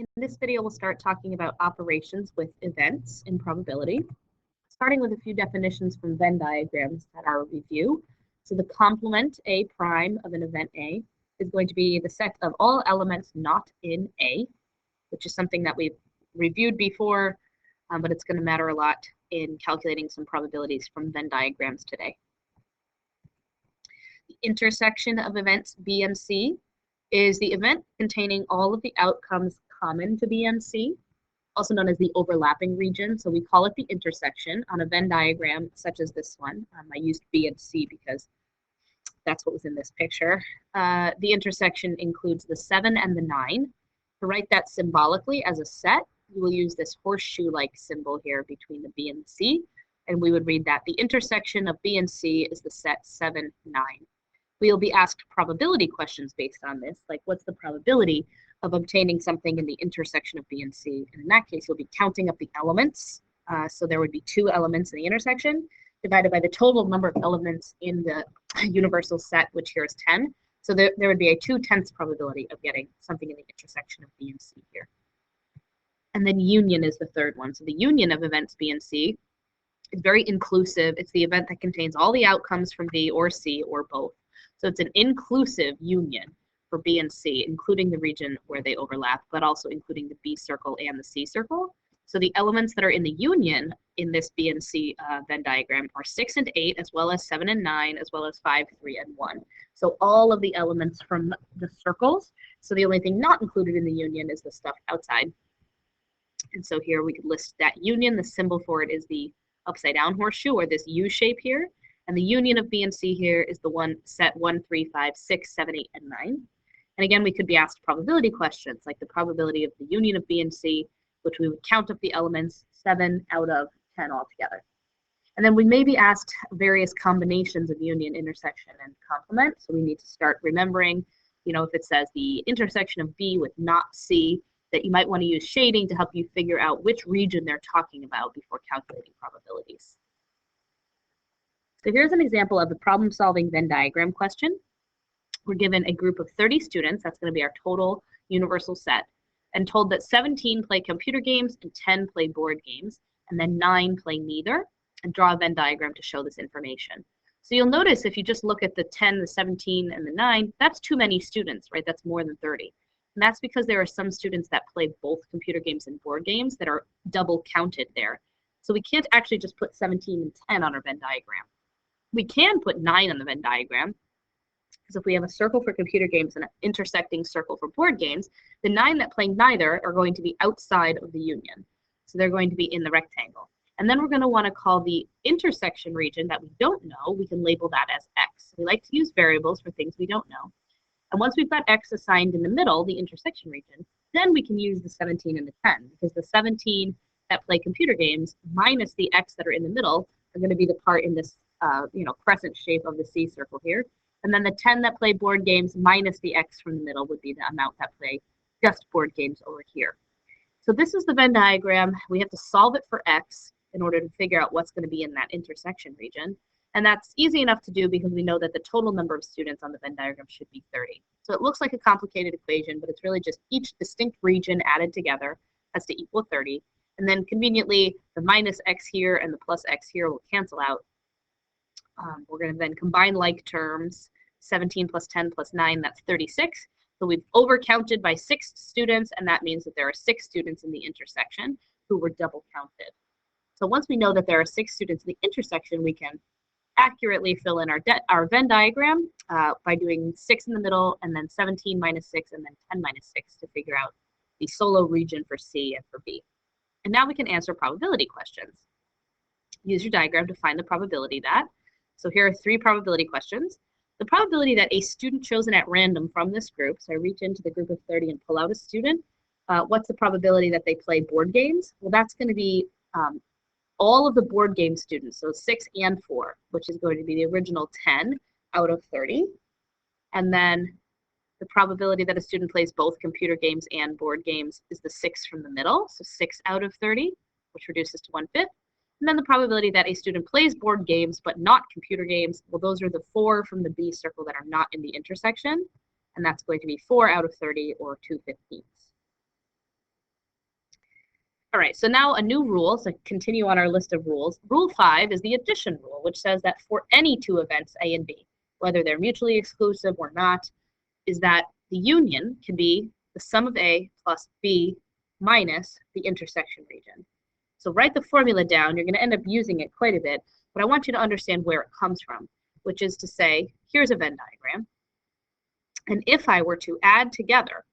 In this video, we'll start talking about operations with events in probability, starting with a few definitions from Venn diagrams that are a review. So the complement A prime of an event A is going to be the set of all elements not in A, which is something that we've reviewed before, but it's going to matter a lot in calculating some probabilities from Venn diagrams today. The intersection of events B and C is the event containing all of the outcomes common to B and C, also known as the overlapping region. So we call it the intersection on a Venn diagram such as this one. I used B and C because that's what was in this picture. The intersection includes the 7 and the 9. To write that symbolically as a set, you will use this horseshoe-like symbol here between the B and the C, and we would read that the intersection of B and C is the set 7, 9. We'll be asked probability questions based on this, like what's the probability of obtaining something in the intersection of B and C? And in that case, you'll be counting up the elements. So there would be 2 elements in the intersection divided by the total number of elements in the universal set, which here is 10. So there would be a 2/10 probability of getting something in the intersection of B and C here. And then union is the third one. So the union of events B and C is very inclusive. It's the event that contains all the outcomes from B or C or both. So it's an inclusive union for B and C, including the region where they overlap, but also including the B circle and the C circle. So the elements that are in the union in this B and C Venn diagram are 6 and 8, as well as 7 and 9, as well as 5, 3, and 1. So all of the elements from the circles. So the only thing not included in the union is the stuff outside. And so here we could list that union. The symbol for it is the upside down horseshoe, or this U shape here. And the union of B and C here is the one set 1, 3, 5, 6, 7, 8, and 9. And again, we could be asked probability questions, like the probability of the union of B and C, which we would count up the elements 7 out of 10 altogether. And then we may be asked various combinations of union, intersection, and complement. So we need to start remembering, if it says the intersection of B with not C, that you might want to use shading to help you figure out which region they're talking about before calculating probabilities. So here's an example of the problem-solving Venn diagram question. We're given a group of 30 students, that's going to be our total universal set, and told that 17 play computer games and 10 play board games, and then 9 play neither, and draw a Venn diagram to show this information. So you'll notice if you just look at the 10, the 17, and the 9, that's too many students, right? That's more than 30. And that's because there are some students that play both computer games and board games that are double counted there. So we can't actually just put 17 and 10 on our Venn diagram. We can put 9 on the Venn diagram, because if we have a circle for computer games and an intersecting circle for board games, the 9 that play neither are going to be outside of the union. So they're going to be in the rectangle. And then we're going to want to call the intersection region that we don't know, we can label that as X. We like to use variables for things we don't know. And once we've got X assigned in the middle, the intersection region, then we can use the 17 and the 10, because the 17 that play computer games minus the X that are in the middle are going to be the part in this crescent shape of the C circle here. And then the 10 that play board games minus the X from the middle would be the amount that play just board games over here. So this is the Venn diagram. We have to solve it for X in order to figure out what's going to be in that intersection region. And that's easy enough to do because we know that the total number of students on the Venn diagram should be 30. So it looks like a complicated equation, but it's really just each distinct region added together has to equal 30. And then conveniently, the minus X here and the plus X here will cancel out. We're going to then combine like terms, 17 plus 10 plus 9, that's 36. So we've overcounted by 6 students, and that means that there are 6 students in the intersection who were double counted. So once we know that there are 6 students in the intersection, we can accurately fill in our Venn diagram by doing 6 in the middle, and then 17 minus 6, and then 10 minus 6 to figure out the solo region for C and for B. And now we can answer probability questions. Use your diagram to find the probability that. So here are 3 probability questions. The probability that a student chosen at random from this group, so I reach into the group of 30 and pull out a student, what's the probability that they play board games? Well, that's going to be all of the board game students, so 6 and 4, which is going to be the original 10 out of 30. And then the probability that a student plays both computer games and board games is the 6 from the middle, so 6 out of 30, which reduces to 1/5. And then the probability that a student plays board games but not computer games, well, those are the 4 from the B circle that are not in the intersection, and that's going to be 4 out of 30, or 2/15. All right, so now a new rule, so continue on our list of rules. Rule 5 is the addition rule, which says that for any two events, A and B, whether they're mutually exclusive or not, is that the union can be the sum of A plus B minus the intersection region. So write the formula down. You're going to end up using it quite a bit, but I want you to understand where it comes from, which is to say, here's a Venn diagram. And if I were to add together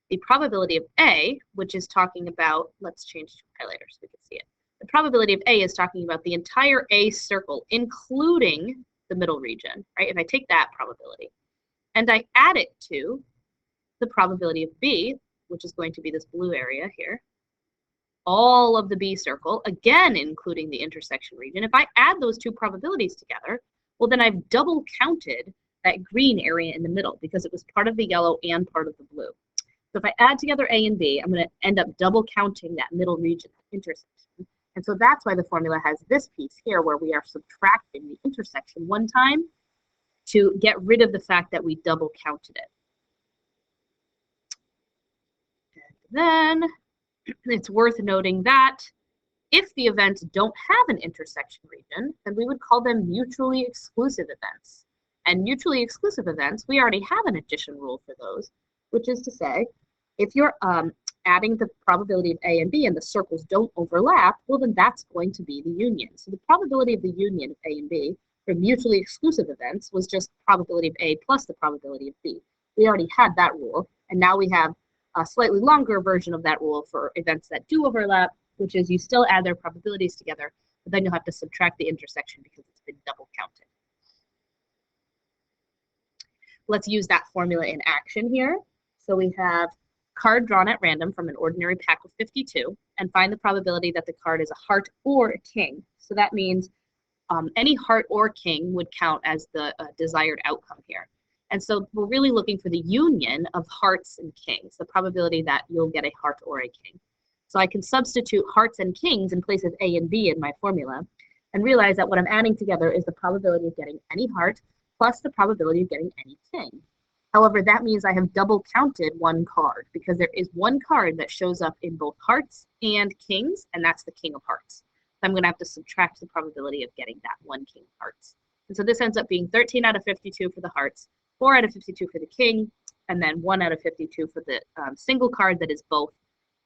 the probability of A, which is talking about, let's change to highlighter so we can see it. The probability of A is talking about the entire A circle, including the middle region, right? If I take that probability and I add it to the probability of B, which is going to be this blue area here, all of the B circle, again, including the intersection region, if I add those two probabilities together, well, then I've double counted that green area in the middle because it was part of the yellow and part of the blue. So if I add together A and B, I'm going to end up double counting that middle region, intersection. And so that's why the formula has this piece here where we are subtracting the intersection one time to get rid of the fact that we double counted it. And then it's worth noting that if the events don't have an intersection region, then we would call them mutually exclusive events. And mutually exclusive events, we already have an addition rule for those, which is to say, if you're adding the probability of A and B and the circles don't overlap, well, then that's going to be the union. So the probability of the union of A and B for mutually exclusive events was just probability of A plus the probability of B. We already had that rule, and now we have a slightly longer version of that rule for events that do overlap, which is you still add their probabilities together, but then you'll have to subtract the intersection because it's been double counted. Let's use that formula in action here. So we have card drawn at random from an ordinary pack of 52 and find the probability that the card is a heart or a king. So that means any heart or king would count as the desired outcome here. And so we're really looking for the union of hearts and kings, the probability that you'll get a heart or a king. So I can substitute hearts and kings in place of A and B in my formula and realize that what I'm adding together is the probability of getting any heart plus the probability of getting any king. However, that means I have double counted one card because there is one card that shows up in both hearts and kings, and that's the king of hearts. So I'm going to have to subtract the probability of getting that one king of hearts. And so this ends up being 13 out of 52 for the hearts, 4 out of 52 for the king, and then 1 out of 52 for the single card that is both,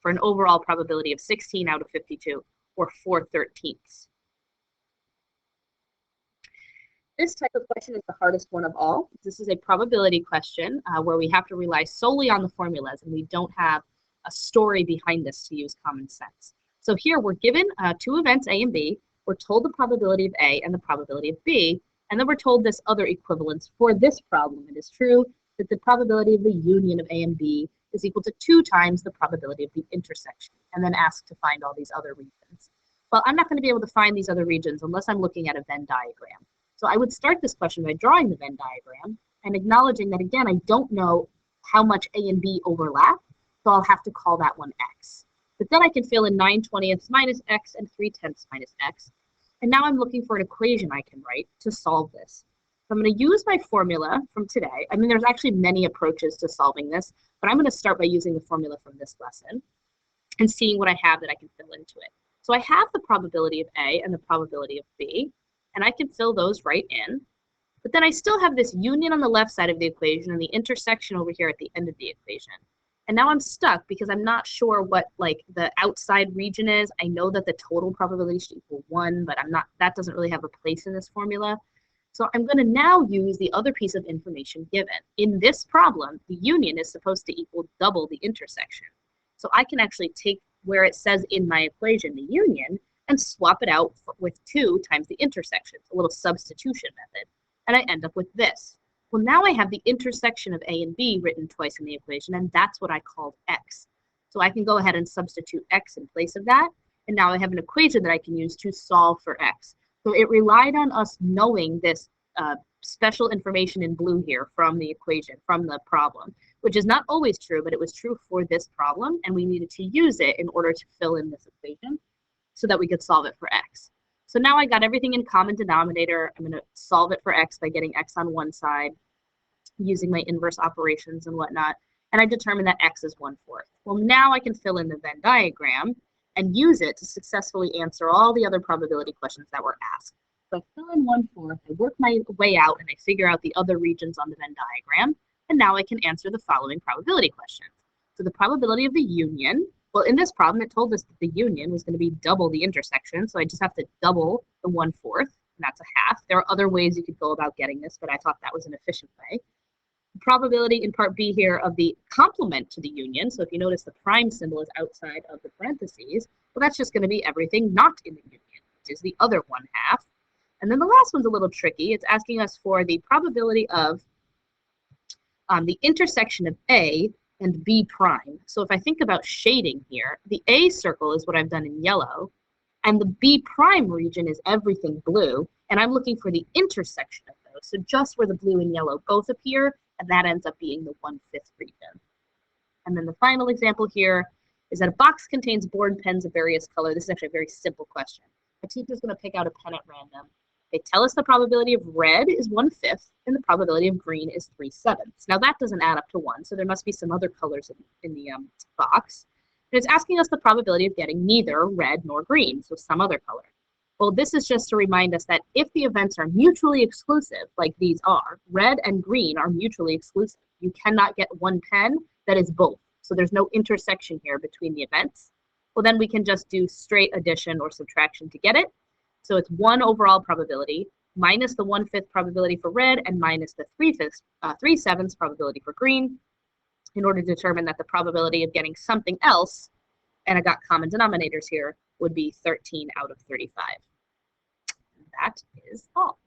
for an overall probability of 16 out of 52, or 4/13. This type of question is the hardest one of all. This is a probability question where we have to rely solely on the formulas and we don't have a story behind this to use common sense. So here we're given two events, A and B. We're told the probability of A and the probability of B, and then we're told this other equivalence for this problem. It is true that the probability of the union of A and B is equal to 2 times the probability of the intersection, and then asked to find all these other regions. Well, I'm not going to be able to find these other regions unless I'm looking at a Venn diagram. So I would start this question by drawing the Venn diagram and acknowledging that, again, I don't know how much A and B overlap, so I'll have to call that one X. But then I can fill in 9/20 minus X and 3/10 minus X. And now I'm looking for an equation I can write to solve this. So I'm going to use my formula from today. I mean, there's actually many approaches to solving this, but I'm going to start by using the formula from this lesson and seeing what I have that I can fill into it. So I have the probability of A and the probability of B, and I can fill those right in. But then I still have this union on the left side of the equation and the intersection over here at the end of the equation. And now I'm stuck because I'm not sure what like the outside region is. I know that the total probability should equal 1, but that doesn't really have a place in this formula. So I'm going to now use the other piece of information given. In this problem, the union is supposed to equal double the intersection. So I can actually take where it says in my equation the union and swap it out with 2 times the intersection, a little substitution method, and I end up with this. Well, now I have the intersection of A and B written twice in the equation, and that's what I called X. So I can go ahead and substitute X in place of that, and now I have an equation that I can use to solve for X. So it relied on us knowing this special information in blue here from the equation, from the problem, which is not always true, but it was true for this problem, and we needed to use it in order to fill in this equation so that we could solve it for X. So now I got everything in common denominator. I'm going to solve it for X by getting X on one side, using my inverse operations and whatnot, and I determined that X is 1/4. Well, now I can fill in the Venn diagram and use it to successfully answer all the other probability questions that were asked. So I fill in 1/4, I work my way out, and I figure out the other regions on the Venn diagram, and now I can answer the following probability questions. So the probability of the union, well, in this problem, it told us that the union was going to be double the intersection, so I just have to double the 1/4, and that's a half. There are other ways you could go about getting this, but I thought that was an efficient way. The probability in part B here of the complement to the union, so if you notice the prime symbol is outside of the parentheses, well, that's just going to be everything not in the union, which is the other 1/2. And then the last one's a little tricky. It's asking us for the probability of the intersection of A and B prime. So if I think about shading here, the A circle is what I've done in yellow, and the B prime region is everything blue, and I'm looking for the intersection of those. So just where the blue and yellow both appear, and that ends up being the 1/5 region. And then the final example here is that a box contains board pens of various color. This is actually a very simple question. A teacher's going to pick out a pen at random. They tell us the probability of red is 1/5 and the probability of green is 3/7. Now that doesn't add up to 1, so there must be some other colors in the box. And it's asking us the probability of getting neither red nor green, so some other color. Well, this is just to remind us that if the events are mutually exclusive, like these are, red and green are mutually exclusive. You cannot get one pen that is both. So there's no intersection here between the events. Well, then we can just do straight addition or subtraction to get it. So it's 1 overall probability minus the 1/5 probability for red and minus the 3/7 probability for green in order to determine that the probability of getting something else, and I got common denominators here, would be 13 out of 35. And that is all.